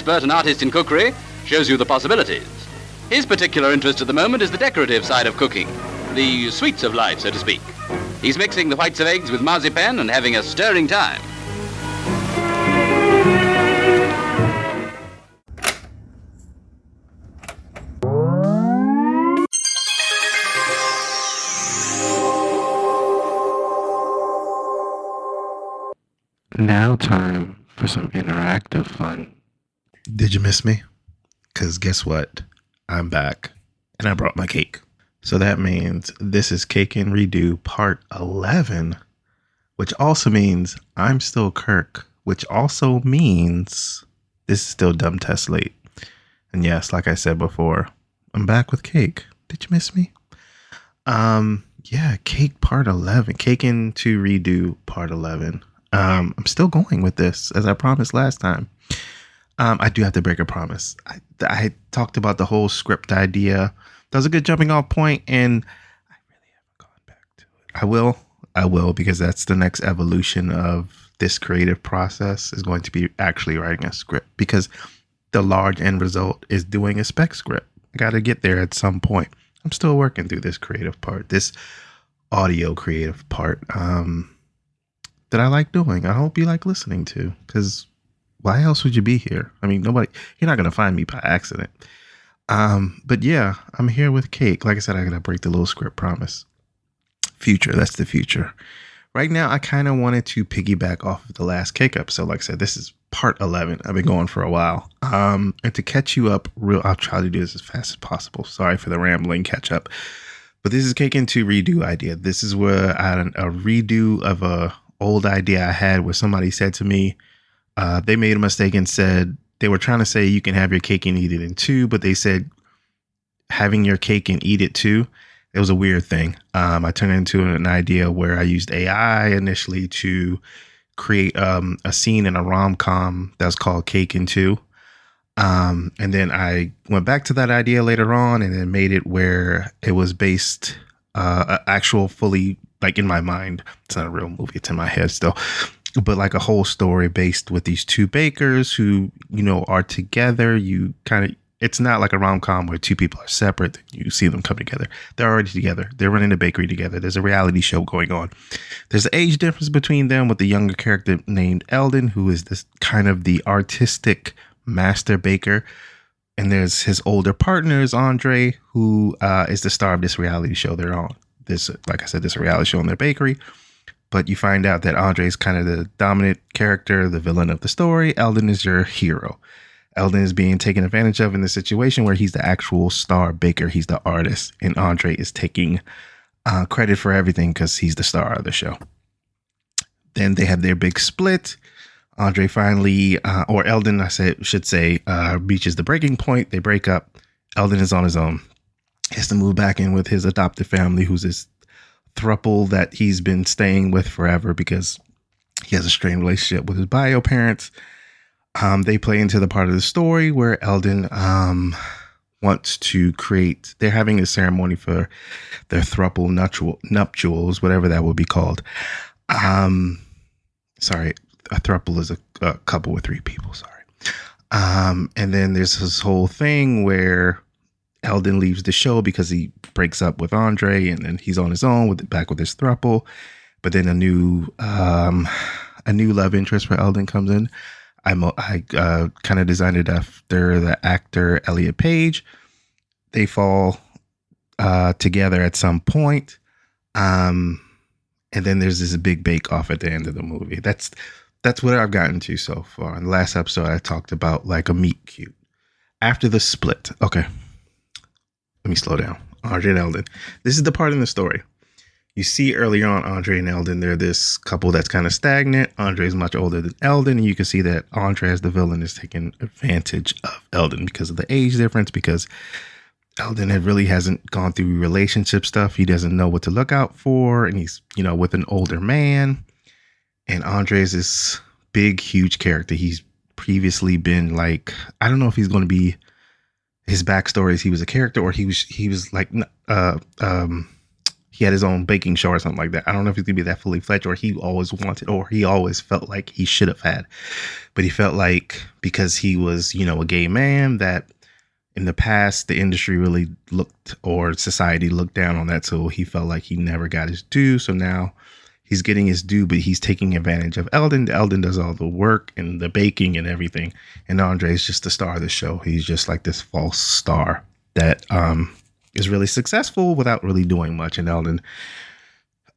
expert and artist in cookery, shows you the possibilities. His particular interest at the moment is the decorative side of cooking, the sweets of life, so to speak. He's mixing the whites of eggs with marzipan and having a stirring time. Now time for some interactive fun. Did you miss me? Because guess what? I'm back and I brought my cake. So that means this is Cake and Redo Part 11, which also means I'm still Kirk, which also means this is still Dumb Test Late. And yes, like I said before, I'm back with cake. Did you miss me? Yeah, Cake Part 11. Cake and to Redo Part 11. I'm still going with this, as I promised last time. I do have to break a promise. I talked about the whole script idea. That was a good jumping off point, and I really haven't gone back to it. I will, because that's the next evolution of this creative process, is going to be actually writing a script, because the large end result is doing a spec script. I got to get there at some point. I'm still working through this creative part, this audio creative part. That I like doing. I hope you like listening to, because why else would you be here? I mean, you're not going to find me by accident. But yeah, I'm here with cake. Like I said, I got to break the little script promise. Future, that's the future. Right now, I kind of wanted to piggyback off of the last cake episode. Like I said, this is part 11. I've been going for a while. And to catch you up, I'll try to do this as fast as possible. Sorry for the rambling catch up. But this is Cake into Redo idea. This is where I had a redo of a old idea I had, where somebody said to me, they made a mistake and said they were trying to say you can have your cake and eat it in two, but they said having your cake and eat it too. It was a weird thing. I turned it into an idea where I used AI initially to create a scene in a rom-com that's called Cake and Two. And then I went back to that idea later on and then made it where it was based actual fully, like in my mind. It's not a real movie. It's in my head still. But like a whole story based with these two bakers who, are together. It's not like a rom-com where two people are separate. You see them come together. They're already together. They're running a bakery together. There's a reality show going on. There's an age difference between them, with the younger character named Eldin, who is this kind of the artistic master baker. And there's his older partner is Andre, who is the star of this reality show they're on. This, like I said, this reality show in their bakery. But you find out that Andre is kind of the dominant character, the villain of the story. Eldin is your hero. Eldin is being taken advantage of in the situation where he's the actual star baker. He's the artist. And Andre is taking credit for everything because he's the star of the show. Then they have their big split. Andre finally, or Eldin, should say, reaches the breaking point. They break up. Eldin is on his own. He has to move back in with his adopted family, who's this throuple that he's been staying with forever because he has a strained relationship with his bio parents. They play into the part of the story where Eldin wants to create, they're having a ceremony for their throuple nuptials, whatever that would be called. Sorry, a throuple is a couple with three people, sorry. And then there's this whole thing where Eldin leaves the show because he breaks up with Andre, and then he's on his own back with his throuple. But then a new love interest for Eldin comes in. I kind of designed it after the actor Elliot Page. They fall together at some point. And then there's this big bake off at the end of the movie. That's what I've gotten to so far. In the last episode, I talked about like a meet cute. After the split. Okay. Let me slow down. Andre and Eldin. This is the part in the story. You see early on, Andre and Eldin, they're this couple that's kind of stagnant. Andre is much older than Eldin, and you can see that Andre, as the villain, is taking advantage of Eldin because of the age difference, because Eldin really hasn't gone through relationship stuff. He doesn't know what to look out for, and he's, with an older man. And Andre is this big, huge character. He's previously been like, I don't know if he's going to be, his backstory is he was a character or he was like, he had his own baking show or something like that. I don't know if he's gonna be that fully fledged, or he always wanted, or he always felt like he should have had. But he felt like because he was, a gay man, that in the past the industry really looked, or society looked down on that. So he felt like he never got his due. So now he's getting his due, but he's taking advantage of Eldin. Eldin does all the work and the baking and everything. And Andre is just the star of the show. He's just like this false star that is really successful without really doing much. And Eldin,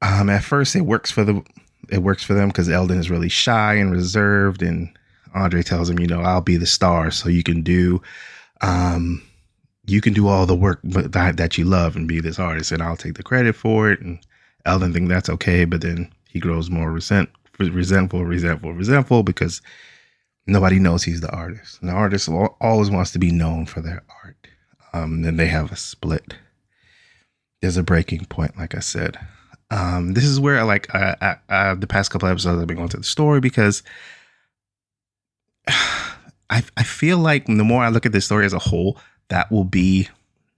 at first it works for them because Eldin is really shy and reserved. And Andre tells him, I'll be the star, so you can do all the work that you love and be this artist, and I'll take the credit for it. And Eldin thinks that's okay, but then he grows more resentful because nobody knows he's the artist. And the artist always wants to be known for their art. Then they have a split. There's a breaking point, like I said. This is where the past couple episodes I've been going to the story, because I feel like the more I look at this story as a whole, that will be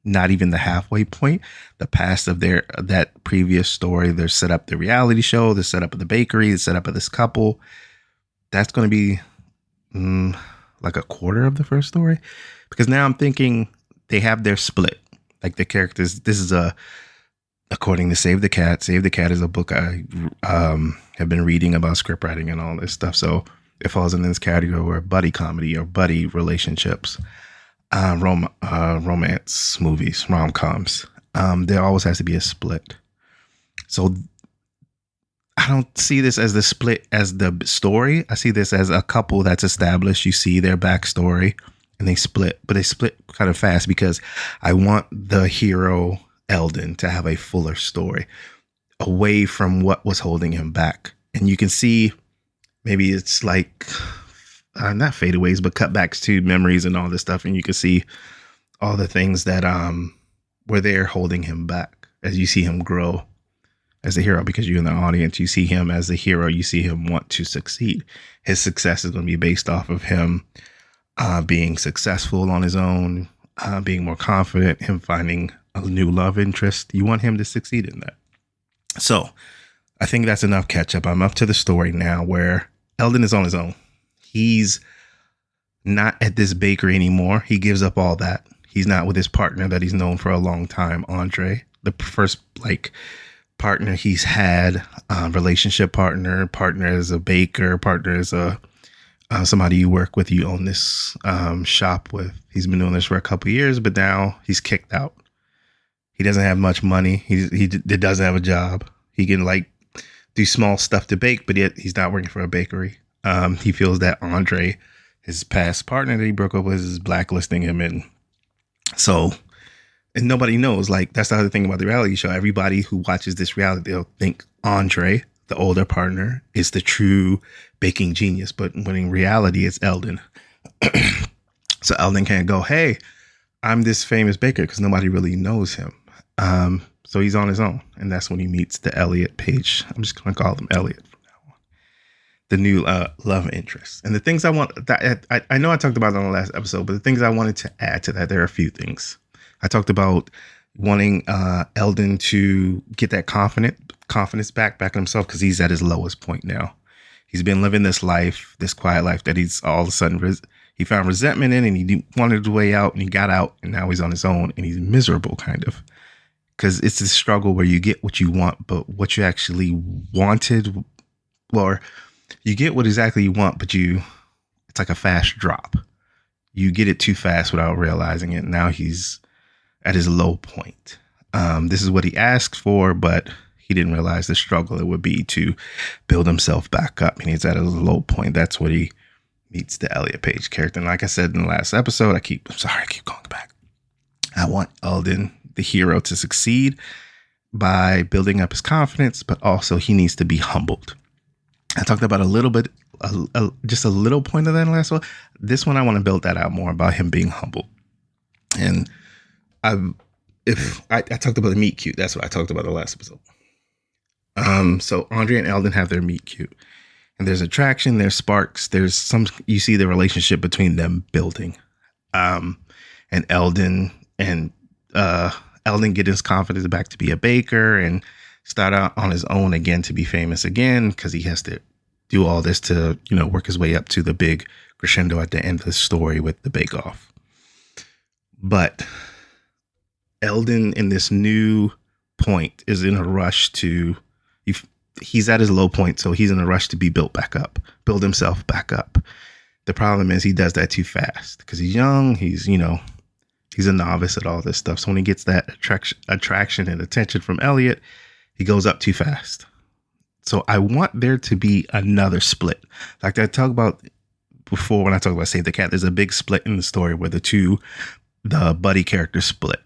not even the halfway point. The past of that previous story, they're set up the reality show, the setup of the bakery, the setup of this couple. That's going to be like a quarter of the first story, because now I'm thinking they have their split. Like the characters, this is according to Save the Cat. Save the Cat is a book I have been reading about script writing and all this stuff. So it falls in this category where buddy comedy or buddy relationships, romance movies, rom-coms. There always has to be a split. So I don't see this as the split as the story. I see this as a couple that's established. You see their backstory and they split, but they split kind of fast because I want the hero Eldin to have a fuller story away from what was holding him back. And you can see maybe it's like not fadeaways, but cutbacks to memories and all this stuff. And you can see all the things that were there holding him back as you see him grow as a hero, because you're in the audience, you see him as a hero, you see him want to succeed. His success is going to be based off of him being successful on his own, being more confident, him finding a new love interest. You want him to succeed in that. So I think that's enough catch up. I'm up to the story now where Eldin is on his own. He's not at this bakery anymore. He gives up all that. He's not with his partner that he's known for a long time, Andre, the first partner he's had, relationship partner as a baker, partner as a somebody you work with, you own this shop with. He's been doing this for a couple of years, but now he's kicked out. He doesn't have much money. He doesn't have a job. He can do small stuff to bake, but yet he's not working for a bakery. He feels that Andre, his past partner that he broke up with, is blacklisting him. And nobody knows. That's the other thing about the reality show. Everybody who watches this reality, they'll think Andre, the older partner, is the true baking genius. But when in reality, it's Eldin. So Eldin can't go, hey, I'm this famous baker, because nobody really knows him. So he's on his own. And that's when he meets the Elliot Page. I'm just going to call them Elliot from now on. The new love interest. And the things I want, I know I talked about it on the last episode, but the things I wanted to add to that, there are a few things. I talked about wanting Eldin to get that confidence back in himself, because he's at his lowest point now. He's been living this life, this quiet life that he's all of a sudden, he found resentment in, and he wanted his way out, and he got out, and now he's on his own, and he's miserable kind of. Because it's this struggle where you get what you want, but what you actually wanted, or you get what exactly you want, but it's like a fast drop. You get it too fast without realizing it. Now he's at his low point. This is what he asked for, but he didn't realize the struggle it would be to build himself back up. And he's at a low point. That's what he meets the Elliot Page character. And like I said in the last episode, I keep going back. I want Eldin, the hero, to succeed by building up his confidence, but also he needs to be humbled. I talked about a little bit, just a little point of that in the last one. This one, I want to build that out more about him being humble. And I talked about the meet cute. That's what I talked about the last episode. So Andre and Eldin have their meet cute, and there's attraction, there's sparks, you see the relationship between them building. And Eldin and Eldin get his confidence back to be a baker and start out on his own again to be famous again, because he has to do all this to, work his way up to the big crescendo at the end of the story with the Bake Off. But Eldin in this new point is in a rush to, he's at his low point, so he's in a rush to be built himself back up. The problem is he does that too fast because he's young. He's a novice at all this stuff. So when he gets that attraction and attention from Elliot, he goes up too fast. So I want there to be another split. Like I talked about before when I talk about Save the Cat, there's a big split in the story where the buddy characters split.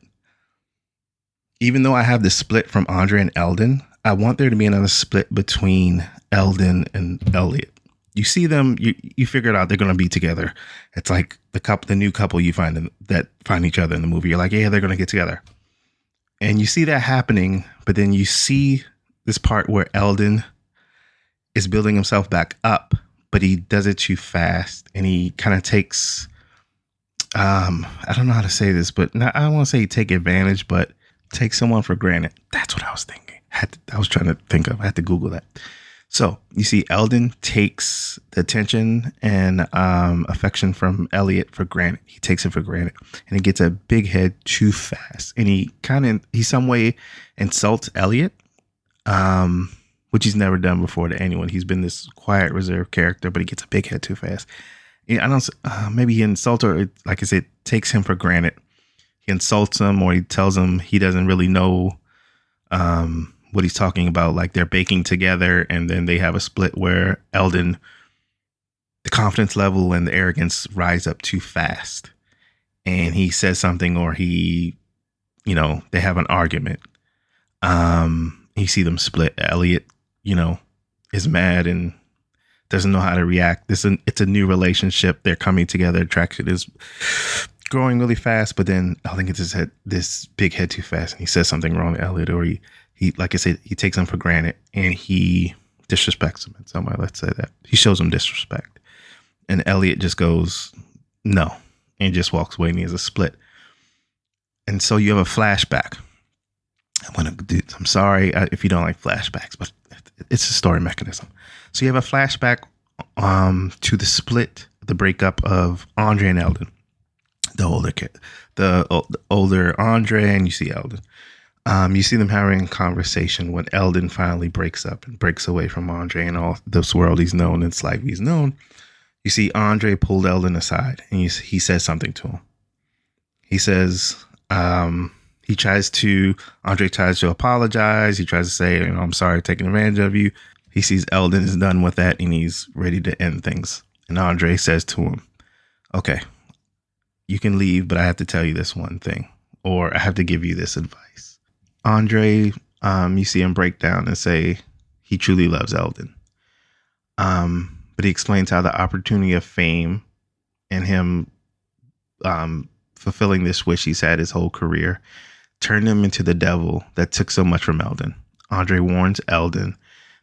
Even though I have this split from Andre and Eldin, I want there to be another split between Eldin and Elliot. You see them, you figure it out, they're going to be together. It's like the new couple you find that find each other in the movie. You're like, yeah, they're going to get together. And you see that happening, but then you see this part where Eldin is building himself back up, but he does it too fast. And he kind of takes, I don't know how to say this, but I don't want to say take advantage, but take someone for granted. That's what I was thinking. I was trying to think of, I had to Google that. So you see Eldin takes the attention and affection from Elliot for granted. He takes it for granted and he gets a big head too fast. And he some way insults Elliot, which he's never done before to anyone. He's been this quiet, reserved character, but he gets a big head too fast. Maybe he insults or, like I said, takes him for granted. He insults him or he tells him he doesn't really know what he's talking about, like they're baking together, and then they have a split where Eldin, the confidence level and the arrogance rise up too fast, and he says something, or they have an argument. You see them split. Elliot, is mad and doesn't know how to react. It's a new relationship. They're coming together. Attraction is growing really fast, but then Eldin gets this big head too fast, and he says something wrong to Elliot, or he, like I said, he takes him for granted and he disrespects him in some way. Let's say that he shows him disrespect, and Elliot just goes no and just walks away, and he has a split. And so you have a flashback. I'm sorry if you don't like flashbacks, but it's a story mechanism. So you have a flashback to the split, the breakup of Andre and Eldin, the older kid, the older Andre, and you see Eldin. You see them having a conversation when Eldin finally breaks up and breaks away from Andre and all this world he's known and life he's known. You see Andre pulled Eldin aside and he says something to him. He says, Andre tries to apologize. He tries to say, I'm sorry for taking advantage of you. He sees Eldin is done with that and he's ready to end things. And Andre says to him, okay, you can leave, but I have to tell you this one thing, or I have to give you this advice. Andre, you see him break down and say he truly loves Eldin. But he explains how the opportunity of fame and him fulfilling this wish he's had his whole career turned him into the devil that took so much from Eldin. Andre warns Eldin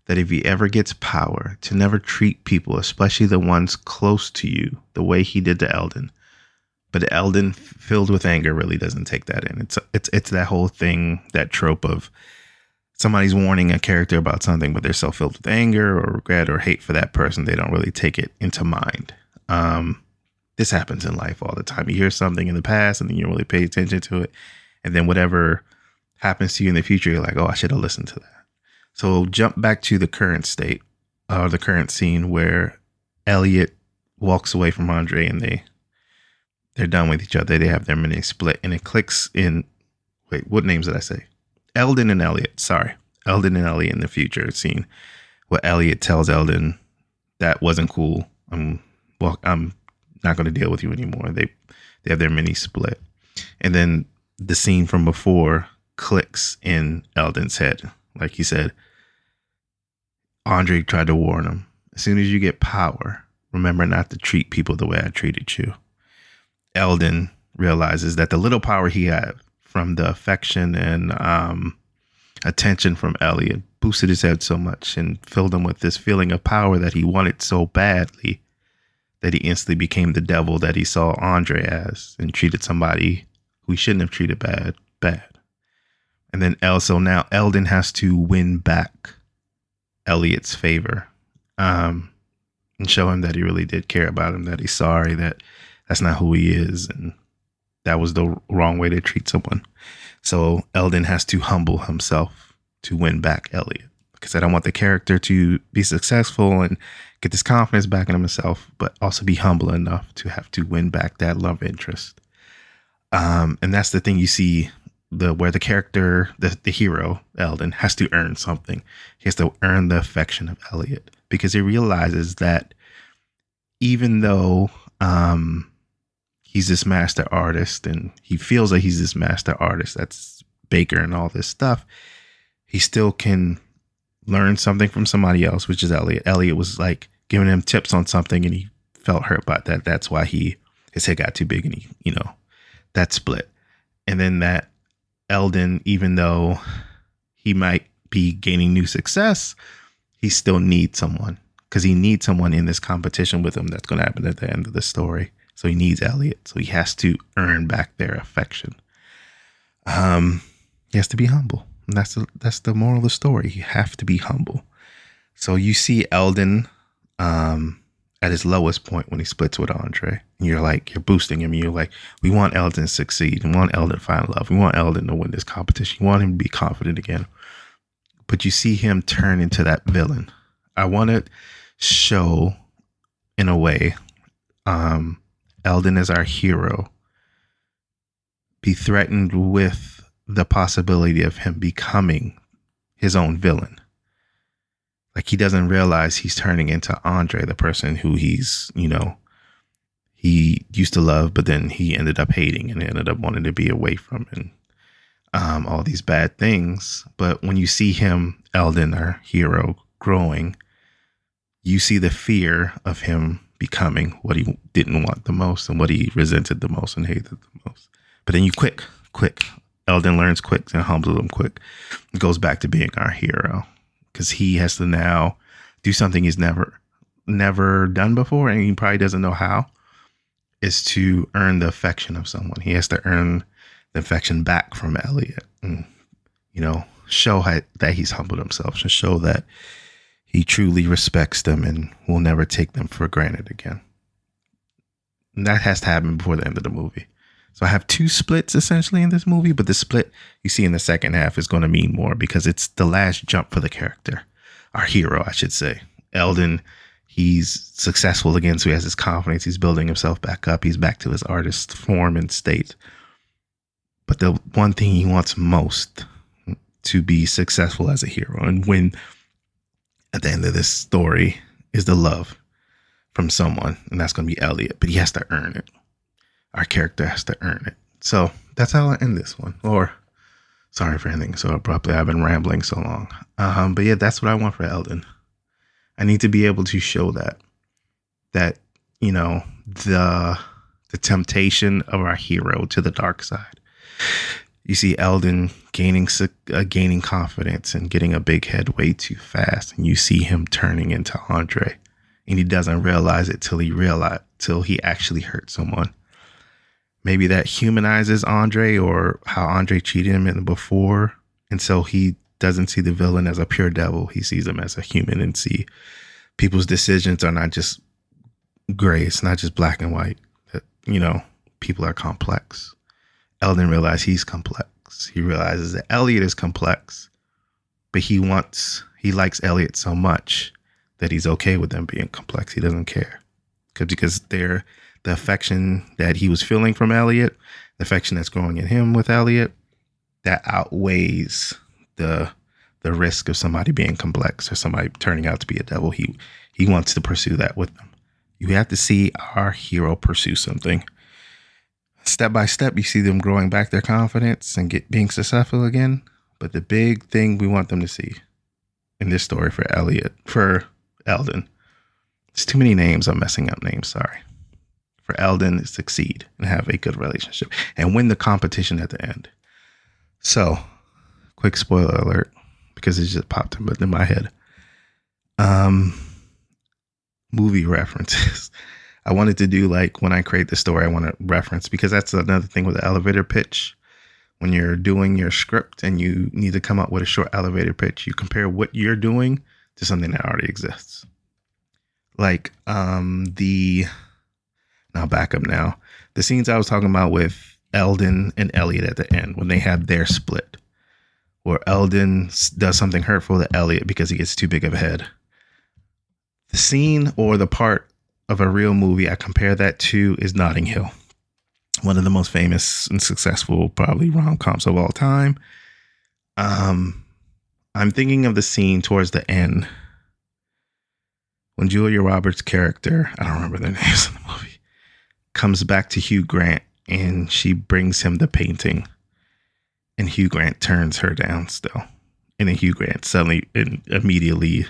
that if he ever gets power, to never treat people, especially the ones close to you, the way he did to Eldin. But Eldin, filled with anger, really doesn't take that in. It's that whole thing, that trope of somebody's warning a character about something, but they're so filled with anger or regret or hate for that person, they don't really take it into mind. This happens in life all the time. You hear something in the past and then you don't really pay attention to it. And then whatever happens to you in the future, you're like, oh, I should have listened to that. So jump back to the current state, or the current scene where Elliot walks away from Andre and they're done with each other. They have their mini split, and it clicks in. Wait, what names did I say? Eldin and Elliot. Sorry. Eldin and Elliot in the future scene where Elliot tells Eldin that wasn't cool. I'm not going to deal with you anymore. They have their mini split. And then the scene from before clicks in Eldin's head. Like he said, Andre tried to warn him. As soon as you get power, remember not to treat people the way I treated you. Eldin realizes that the little power he had from the affection and attention from Elliot boosted his head so much and filled him with this feeling of power that he wanted so badly that he instantly became the devil that he saw Andre as and treated somebody who he shouldn't have treated bad. And then also now Eldin has to win back Elliot's favor, and show him that he really did care about him, that he's sorry, that that's not who he is, and that was the wrong way to treat someone. So Eldin has to humble himself to win back Elliot. Like I said, I want the character to be successful and get this confidence back in himself, but also be humble enough to have to win back that love interest. And that's the thing you see, where the character, the hero, Eldin, has to earn something. He has to earn the affection of Elliot, because he realizes that even though he's this master artist and he feels like he's this master artist, that's Baker and all this stuff, he still can learn something from somebody else, which is Elliot. Elliot was like giving him tips on something and he felt hurt by that. That's why his head got too big and he, that split. And then that Eldin, even though he might be gaining new success, he still needs someone, because he needs someone in this competition with him that's going to happen at the end of the story. So he needs Elliot. So he has to earn back their affection. He has to be humble. And that's the moral of the story. You have to be humble. So you see Eldin at his lowest point when he splits with Andre. And you're boosting him. You're like, we want Eldin to succeed. We want Eldin to find love. We want Eldin to win this competition. You want him to be confident again. But you see him turn into that villain. I want to show, in a way, Eldin as our hero be threatened with the possibility of him becoming his own villain. Like, he doesn't realize he's turning into Andre, the person who he used to love, but then he ended up hating and ended up wanting to be away from, and all these bad things. But when you see him, Eldin, our hero, growing, you see the fear of him becoming what he didn't want the most and what he resented the most and hated the most. But then you quick. Eldin learns quick and humbles him quick. It goes back to being our hero, because he has to now do something he's never done before, and he probably doesn't know how, is to earn the affection of someone. He has to earn the affection back from Elliot, and show that he's humbled himself, to show that he truly respects them and will never take them for granted again. And that has to happen before the end of the movie. So I have two splits essentially in this movie, but the split you see in the second half is going to mean more, because it's the last jump for the character, our hero, I should say. Eldin, he's successful again, so he has his confidence. He's building himself back up. He's back to his artist form and state. But the one thing he wants most, to be successful as a hero and win at the end of this story, is the love from someone, and that's going to be Elliot. But he has to earn it. Our character has to earn it. So that's how I end this one. Or, sorry for ending so abruptly. I've been rambling so long. But yeah, that's what I want for Eldin. I need to be able to show that the temptation of our hero to the dark side. You see Eldin gaining confidence and getting a big head way too fast, and you see him turning into Andre, and he doesn't realize it till he actually hurt someone. Maybe that humanizes Andre, or how Andre treated him in before, and so he doesn't see the villain as a pure devil. He sees him as a human, and see people's decisions are not just gray. It's not just black and white. People are complex. Eldin realizes he's complex. He realizes that Elliot is complex, but he likes Elliot so much that he's okay with them being complex. He doesn't care, because the affection that he was feeling from Elliot, the affection that's growing in him with Elliot, that outweighs the risk of somebody being complex or somebody turning out to be a devil. He wants to pursue that with them. You have to see our hero pursue something. Step by step, you see them growing back their confidence and being successful again. But the big thing we want them to see in this story for Eldin, there's too many names. I'm messing up names. Sorry. For Eldin to succeed and have a good relationship and win the competition at the end. So, quick spoiler alert, because it just popped in my head. Movie references. I wanted to do, like, when I create the story, I want to reference, because that's another thing with the elevator pitch. when you're doing your script and you need to come up with a short elevator pitch, you compare what you're doing to something that already exists. Like now back up now. The scenes I was talking about with Eldin and Elliot at the end, when they have their split, where Eldin does something hurtful to Elliot because he gets too big of a head. The scene or the part of a real movie I compare that to is Notting Hill. One of the most famous and successful, probably rom-coms of all time. I'm thinking of the scene towards the end when Julia Roberts' character, I don't remember their names in the movie, comes back to Hugh Grant and she brings him the painting. And Hugh Grant turns her down still. And then Hugh Grant suddenly and immediately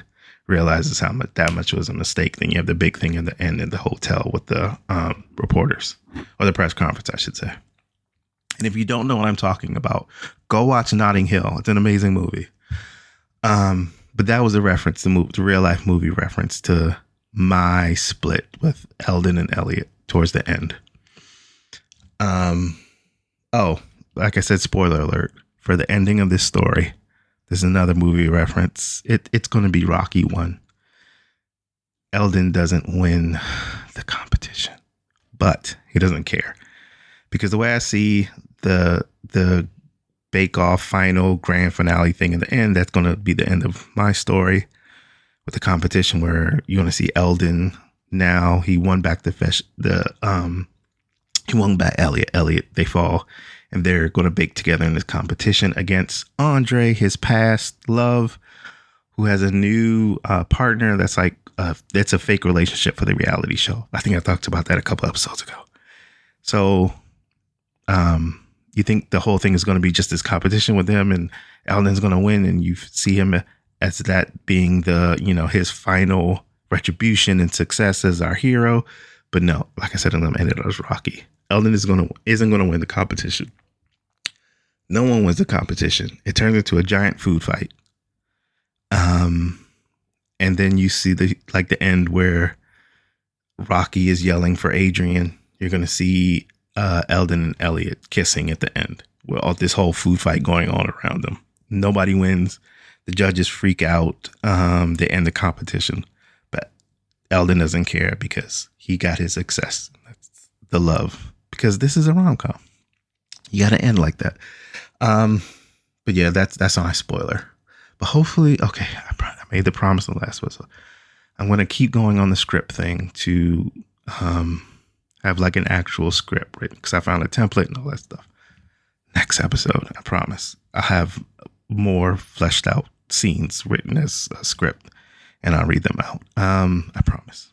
realizes how much that much was a mistake. Then you have the big thing in the end in the hotel with the reporters, or the press conference, I should say. And if you don't know what I'm talking about, go watch Notting Hill. It's an amazing movie. But that was a reference to the real life movie reference to my split with Eldin and Elliot towards the end. Like I said, spoiler alert for the ending of this story. There's another movie reference. It's going to be Rocky 1. Eldin doesn't win the competition, but he doesn't care, because the way I see the Bake Off final grand finale thing in the end, that's going to be the end of my story with the competition, where you're going to see Eldin. Now he won back he won back Elliot. They fall. And they're going to bake together in this competition against Andre, his past love, who has a new partner that's like, that's a fake relationship for the reality show. I think I talked about that a couple episodes ago. So you think the whole thing is going to be just this competition with him and Eldon's going to win, and you see him as that being his final retribution and success as our hero. But no, like I said, I'm going to end it as Rocky. Eldin isn't going to win the competition. No one wins the competition. It turns into a giant food fight. And then you see the end where Rocky is yelling for Adrian. You're going to see Eldin and Elliot kissing at the end, with all this whole food fight going on around them. Nobody wins. The judges freak out. They end the competition. But Eldin doesn't care because he got his success. That's the love. Because this is a rom-com. You got to end like that. But yeah, that's my spoiler. But hopefully, okay, I made the promise in the last episode. I'm going to keep going on the script thing to have like an actual script written, because I found a template and all that stuff. Next episode, I promise, I'll have more fleshed out scenes written as a script, and I'll read them out. I promise.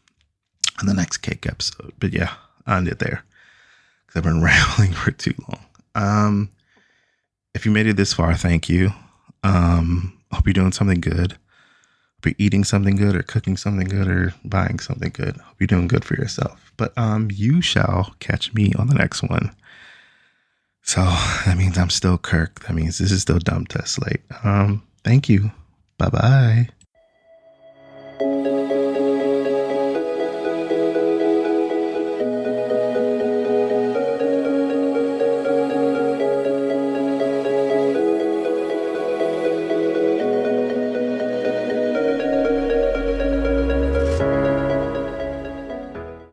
On the next cake episode. But yeah, I'll end it there, because I've been rambling for too long. If you made it this far, thank you. Hope you're doing something good. Hope you're eating something good, or cooking something good, or buying something good. Hope you're doing good for yourself. But you shall catch me on the next one. So that means I'm still Kirk. That means this is still Dumb Test Slate. Thank you. Bye-bye.